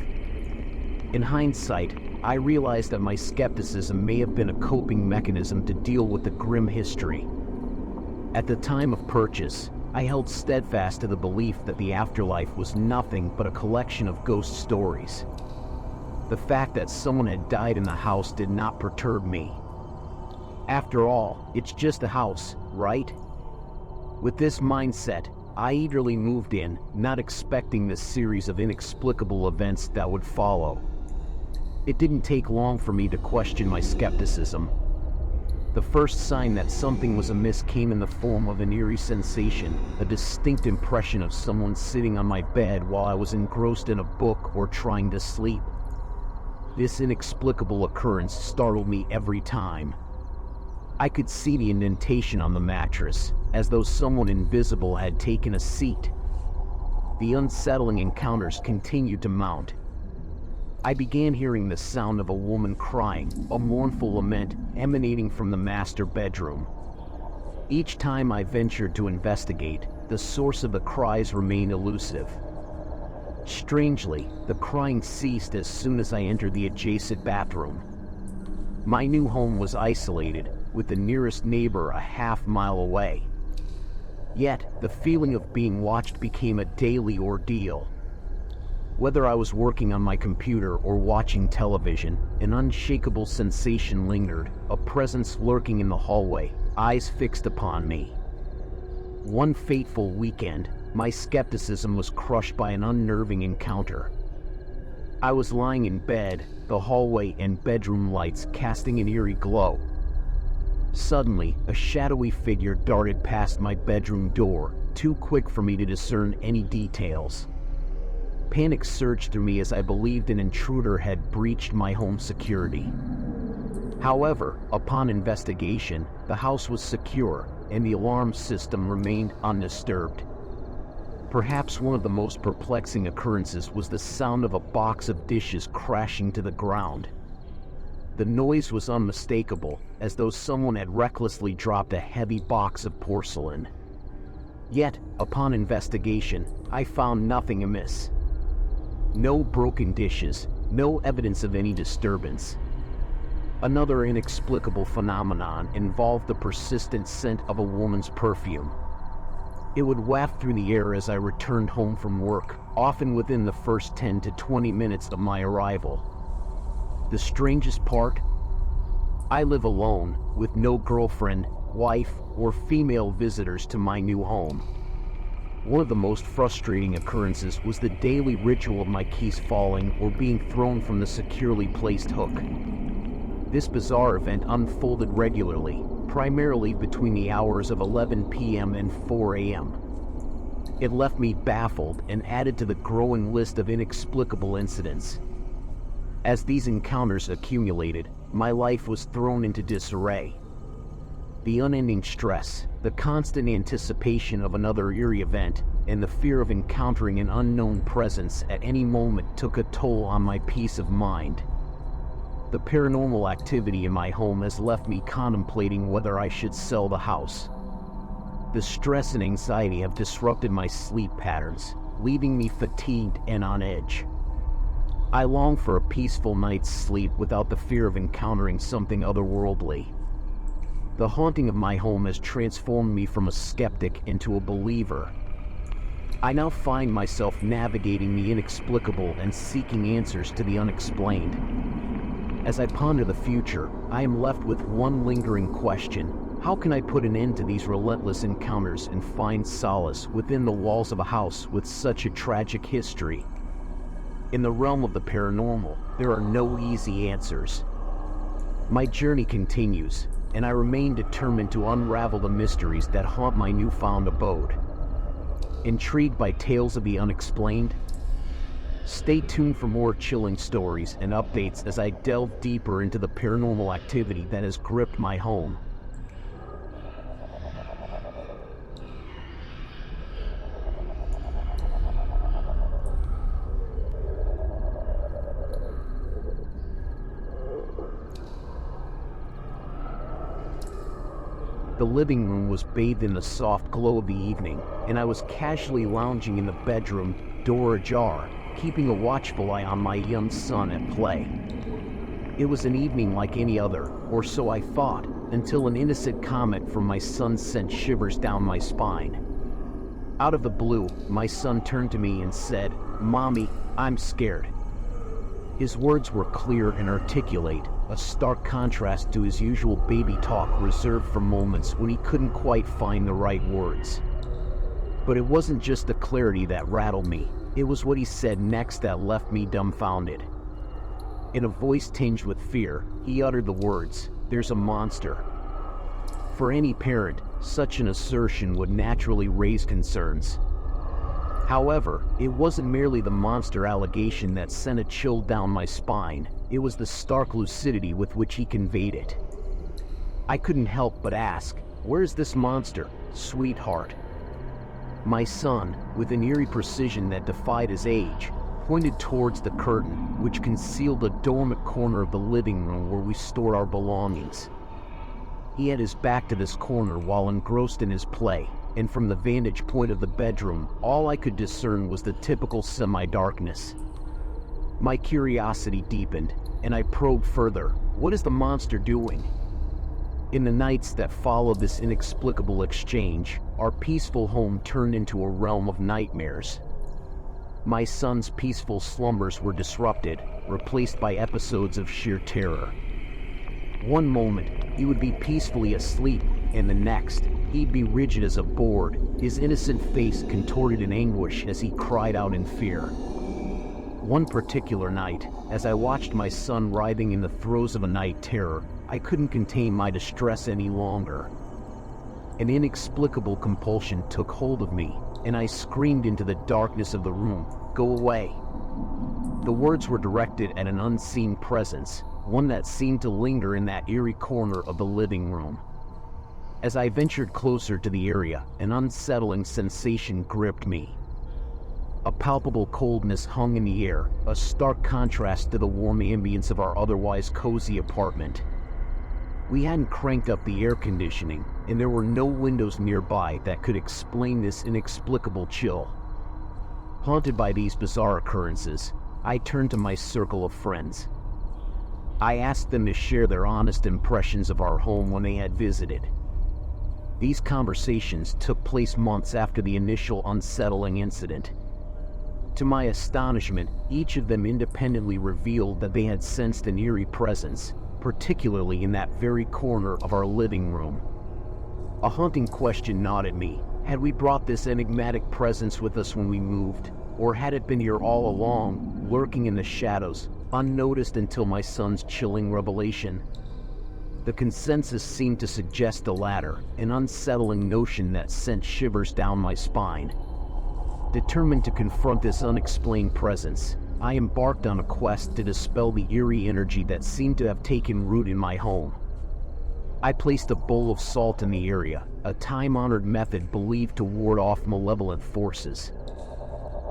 In hindsight, I realized that my skepticism may have been a coping mechanism to deal with the grim history. At the time of purchase, I held steadfast to the belief that the afterlife was nothing but a collection of ghost stories. The fact that someone had died in the house did not perturb me. After all, it's just a house, right? With this mindset, I eagerly moved in, not expecting the series of inexplicable events that would follow. It didn't take long for me to question my skepticism. The first sign that something was amiss came in the form of an eerie sensation, a distinct impression of someone sitting on my bed while I was engrossed in a book or trying to sleep. This inexplicable occurrence startled me every time. I could see the indentation on the mattress, as though someone invisible had taken a seat. The unsettling encounters continued to mount. I began hearing the sound of a woman crying, a mournful lament emanating from the master bedroom. Each time I ventured to investigate, the source of the cries remained elusive. Strangely, the crying ceased as soon as I entered the adjacent bathroom. My new home was isolated, with the nearest neighbor a half-mile away. Yet, the feeling of being watched became a daily ordeal. Whether I was working on my computer or watching television, an unshakable sensation lingered, a presence lurking in the hallway, eyes fixed upon me. One fateful weekend, my skepticism was crushed by an unnerving encounter. I was lying in bed, the hallway and bedroom lights casting an eerie glow. Suddenly, a shadowy figure darted past my bedroom door, too quick for me to discern any details. Panic surged through me as I believed an intruder had breached my home security. However, upon investigation, the house was secure and the alarm system remained undisturbed. Perhaps one of the most perplexing occurrences was the sound of a box of dishes crashing to the ground. The noise was unmistakable, as though someone had recklessly dropped a heavy box of porcelain. Yet, upon investigation, I found nothing amiss. No broken dishes, no evidence of any disturbance. Another inexplicable phenomenon involved the persistent scent of a woman's perfume. It would waft through the air as I returned home from work, often within the first 10 to 20 minutes of my arrival. The strangest part? I live alone, with no girlfriend, wife, or female visitors to my new home. One of the most frustrating occurrences was the daily ritual of my keys falling or being thrown from the securely placed hook. This bizarre event unfolded regularly, primarily between the hours of 11 p.m. and 4 a.m. It left me baffled and added to the growing list of inexplicable incidents. As these encounters accumulated, my life was thrown into disarray. The unending stress, the constant anticipation of another eerie event, and the fear of encountering an unknown presence at any moment took a toll on my peace of mind. The paranormal activity in my home has left me contemplating whether I should sell the house. The stress and anxiety have disrupted my sleep patterns, leaving me fatigued and on edge. I long for a peaceful night's sleep without the fear of encountering something otherworldly. The haunting of my home has transformed me from a skeptic into a believer. I now find myself navigating the inexplicable and seeking answers to the unexplained. As I ponder the future, I am left with one lingering question. How can I put an end to these relentless encounters and find solace within the walls of a house with such a tragic history? In the realm of the paranormal, there are no easy answers. My journey continues, and I remain determined to unravel the mysteries that haunt my newfound abode. Intrigued by tales of the unexplained? Stay tuned for more chilling stories and updates as I delve deeper into the paranormal activity that has gripped my home. The living room was bathed in the soft glow of the evening, and I was casually lounging in the bedroom, door ajar, keeping a watchful eye on my young son at play. It was an evening like any other, or so I thought, until an innocent comment from my son sent shivers down my spine. Out of the blue, my son turned to me and said, "Mommy, I'm scared." His words were clear and articulate, a stark contrast to his usual baby talk reserved for moments when he couldn't quite find the right words. But it wasn't just the clarity that rattled me, it was what he said next that left me dumbfounded. In a voice tinged with fear, he uttered the words, "There's a monster." For any parent, such an assertion would naturally raise concerns. However, it wasn't merely the monster allegation that sent a chill down my spine, it was the stark lucidity with which he conveyed it. I couldn't help but ask, "Where's this monster, sweetheart?" My son, with an eerie precision that defied his age, pointed towards the curtain, which concealed a dormant corner of the living room where we stored our belongings. He had his back to this corner while engrossed in his play, and from the vantage point of the bedroom, all I could discern was the typical semi-darkness. My curiosity deepened, and I probed further. What is the monster doing? In the nights that followed this inexplicable exchange, our peaceful home turned into a realm of nightmares. My son's peaceful slumbers were disrupted, replaced by episodes of sheer terror. One moment, he would be peacefully asleep, and the next, he'd be rigid as a board, his innocent face contorted in anguish as he cried out in fear. One particular night, as I watched my son writhing in the throes of a night terror, I couldn't contain my distress any longer. An inexplicable compulsion took hold of me, and I screamed into the darkness of the room, "Go away!" The words were directed at an unseen presence, one that seemed to linger in that eerie corner of the living room. As I ventured closer to the area, an unsettling sensation gripped me. A palpable coldness hung in the air, a stark contrast to the warm ambience of our otherwise cozy apartment. We hadn't cranked up the air conditioning, and there were no windows nearby that could explain this inexplicable chill. Haunted by these bizarre occurrences, I turned to my circle of friends. I asked them to share their honest impressions of our home when they had visited. These conversations took place months after the initial unsettling incident. To my astonishment, each of them independently revealed that they had sensed an eerie presence, particularly in that very corner of our living room. A haunting question gnawed at me. Had we brought this enigmatic presence with us when we moved? Or had it been here all along, lurking in the shadows, unnoticed until my son's chilling revelation? The consensus seemed to suggest the latter, an unsettling notion that sent shivers down my spine. Determined to confront this unexplained presence, I embarked on a quest to dispel the eerie energy that seemed to have taken root in my home. I placed a bowl of salt in the area, a time-honored method believed to ward off malevolent forces.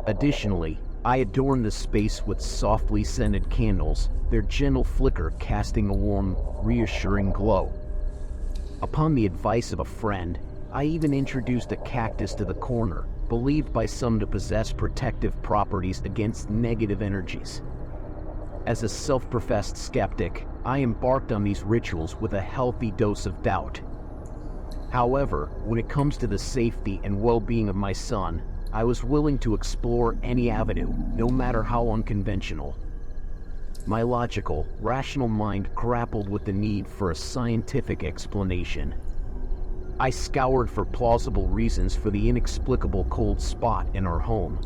Additionally, I adorned the space with softly scented candles, their gentle flicker casting a warm, reassuring glow. Upon the advice of a friend, I even introduced a cactus to the corner, believed by some to possess protective properties against negative energies. As a self-professed skeptic, I embarked on these rituals with a healthy dose of doubt. However, when it comes to the safety and well-being of my son, I was willing to explore any avenue, no matter how unconventional. My logical, rational mind grappled with the need for a scientific explanation. I scoured for plausible reasons for the inexplicable cold spot in our home.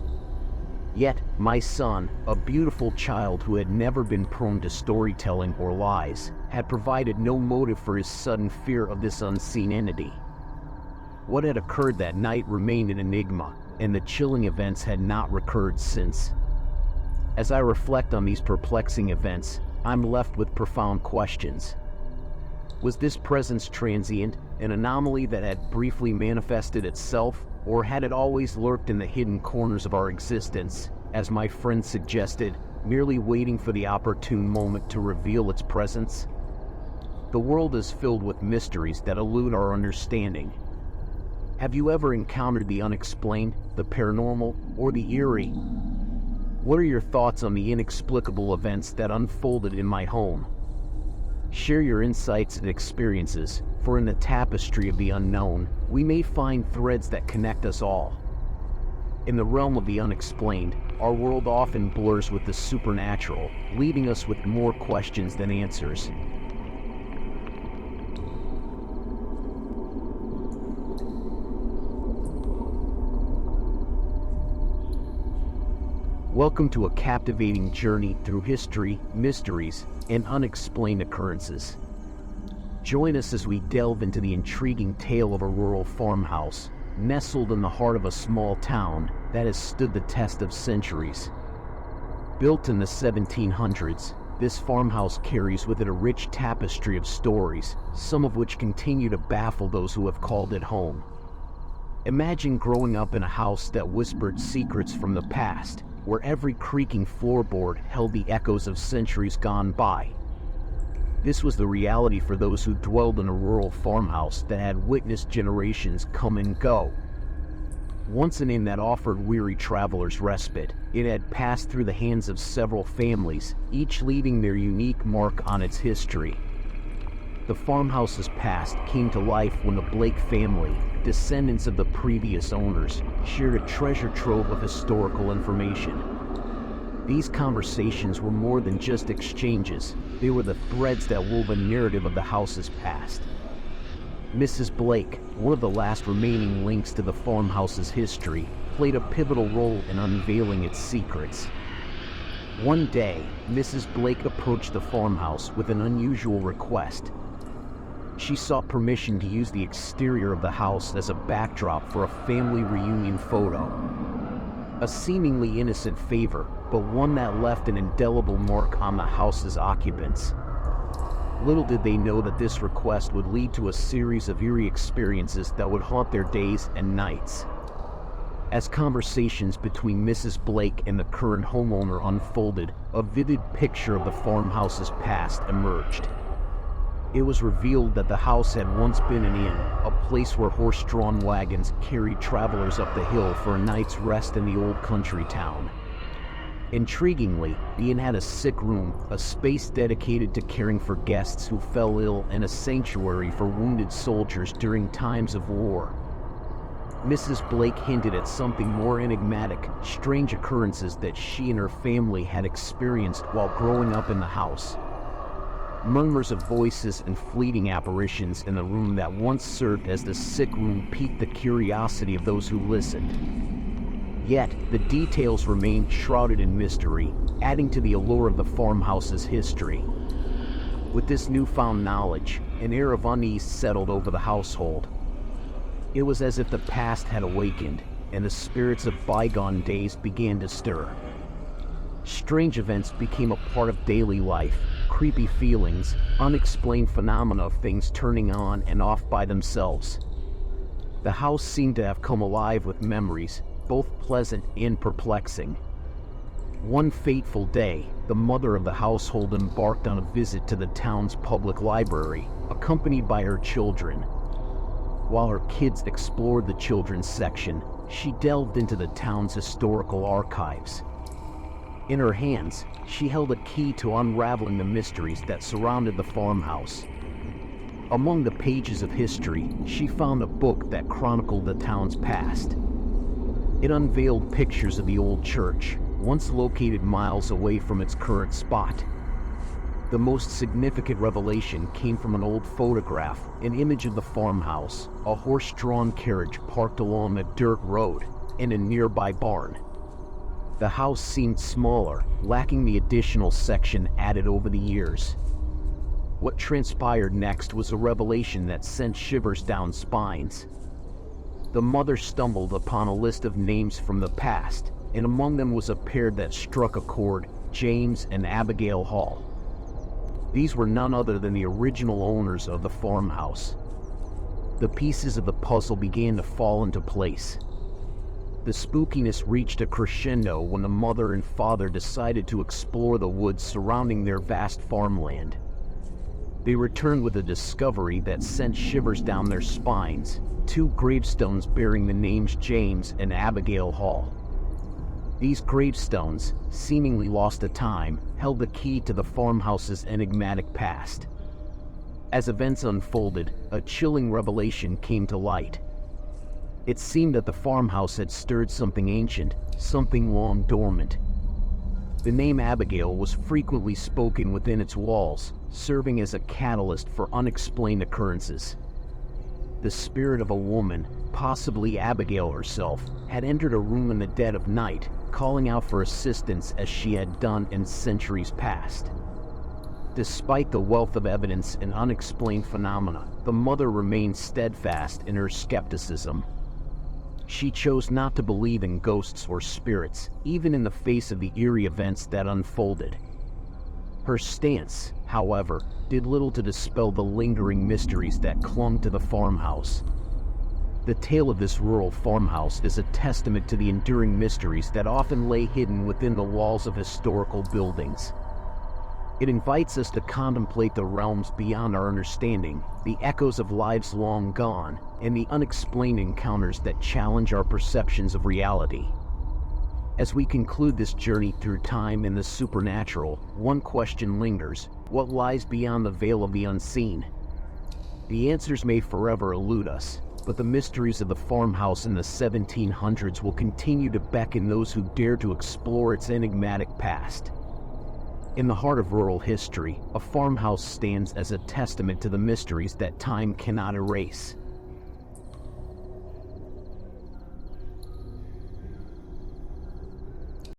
Yet, my son, a beautiful child who had never been prone to storytelling or lies, had provided no motive for his sudden fear of this unseen entity. What had occurred that night remained an enigma, and the chilling events had not recurred since. As I reflect on these perplexing events, I'm left with profound questions. Was this presence transient, an anomaly that had briefly manifested itself, or had it always lurked in the hidden corners of our existence, as my friend suggested, merely waiting for the opportune moment to reveal its presence? The world is filled with mysteries that elude our understanding. Have you ever encountered the unexplained, the paranormal, or the eerie? What are your thoughts on the inexplicable events that unfolded in my home? Share your insights and experiences, for in the tapestry of the unknown, we may find threads that connect us all. In the realm of the unexplained, our world often blurs with the supernatural, leaving us with more questions than answers. Welcome to a captivating journey through history, mysteries, and unexplained occurrences. Join us as we delve into the intriguing tale of a rural farmhouse, nestled in the heart of a small town that has stood the test of centuries. Built in the 1700s, this farmhouse carries with it a rich tapestry of stories, some of which continue to baffle those who have called it home. Imagine growing up in a house that whispered secrets from the past, where every creaking floorboard held the echoes of centuries gone by. This was the reality for those who dwelled in a rural farmhouse that had witnessed generations come and go. Once an inn that offered weary travelers respite, it had passed through the hands of several families, each leaving their unique mark on its history. The farmhouse's past came to life when the Blake family, descendants of the previous owners, shared a treasure trove of historical information. These conversations were more than just exchanges, they were the threads that wove a narrative of the house's past. Mrs. Blake, one of the last remaining links to the farmhouse's history, played a pivotal role in unveiling its secrets. One day, Mrs. Blake approached the farmhouse with an unusual request. She sought permission to use the exterior of the house as a backdrop for a family reunion photo. A seemingly innocent favor, but one that left an indelible mark on the house's occupants. Little did they know that this request would lead to a series of eerie experiences that would haunt their days and nights. As conversations between Mrs. Blake and the current homeowner unfolded, a vivid picture of the farmhouse's past emerged. It was revealed that the house had once been an inn, a place where horse-drawn wagons carried travelers up the hill for a night's rest in the old country town. Intriguingly, the inn had a sick room, a space dedicated to caring for guests who fell ill, and a sanctuary for wounded soldiers during times of war. Mrs. Blake hinted at something more enigmatic, strange occurrences that she and her family had experienced while growing up in the house. Murmurs of voices and fleeting apparitions in the room that once served as the sick room piqued the curiosity of those who listened. Yet, the details remained shrouded in mystery, adding to the allure of the farmhouse's history. With this newfound knowledge, an air of unease settled over the household. It was as if the past had awakened, and the spirits of bygone days began to stir. Strange events became a part of daily life, creepy feelings, unexplained phenomena of things turning on and off by themselves. The house seemed to have come alive with memories, both pleasant and perplexing. One fateful day, the mother of the household embarked on a visit to the town's public library, accompanied by her children. While her kids explored the children's section, she delved into the town's historical archives. In her hands, she held a key to unraveling the mysteries that surrounded the farmhouse. Among the pages of history, she found a book that chronicled the town's past. It unveiled pictures of the old church, once located miles away from its current spot. The most significant revelation came from an old photograph, an image of the farmhouse, a horse-drawn carriage parked along a dirt road, and a nearby barn. The house seemed smaller, lacking the additional section added over the years. What transpired next was a revelation that sent shivers down spines. The mother stumbled upon a list of names from the past, and among them was a pair that struck a chord, James and Abigail Hall. These were none other than the original owners of the farmhouse. The pieces of the puzzle began to fall into place. The spookiness reached a crescendo when the mother and father decided to explore the woods surrounding their vast farmland. They returned with a discovery that sent shivers down their spines: 2 gravestones bearing the names James and Abigail Hall. These gravestones, seemingly lost to time, held the key to the farmhouse's enigmatic past. As events unfolded, a chilling revelation came to light. It seemed that the farmhouse had stirred something ancient, something long dormant. The name Abigail was frequently spoken within its walls, serving as a catalyst for unexplained occurrences. The spirit of a woman, possibly Abigail herself, had entered a room in the dead of night, calling out for assistance as she had done in centuries past. Despite the wealth of evidence and unexplained phenomena, the mother remained steadfast in her skepticism. She chose not to believe in ghosts or spirits, even in the face of the eerie events that unfolded. Her stance, however, did little to dispel the lingering mysteries that clung to the farmhouse. The tale of this rural farmhouse is a testament to the enduring mysteries that often lay hidden within the walls of historical buildings. It invites us to contemplate the realms beyond our understanding, the echoes of lives long gone, and the unexplained encounters that challenge our perceptions of reality. As we conclude this journey through time and the supernatural, one question lingers: what lies beyond the veil of the unseen? The answers may forever elude us, but the mysteries of the farmhouse in the 1700s will continue to beckon those who dare to explore its enigmatic past. In the heart of rural history, a farmhouse stands as a testament to the mysteries that time cannot erase.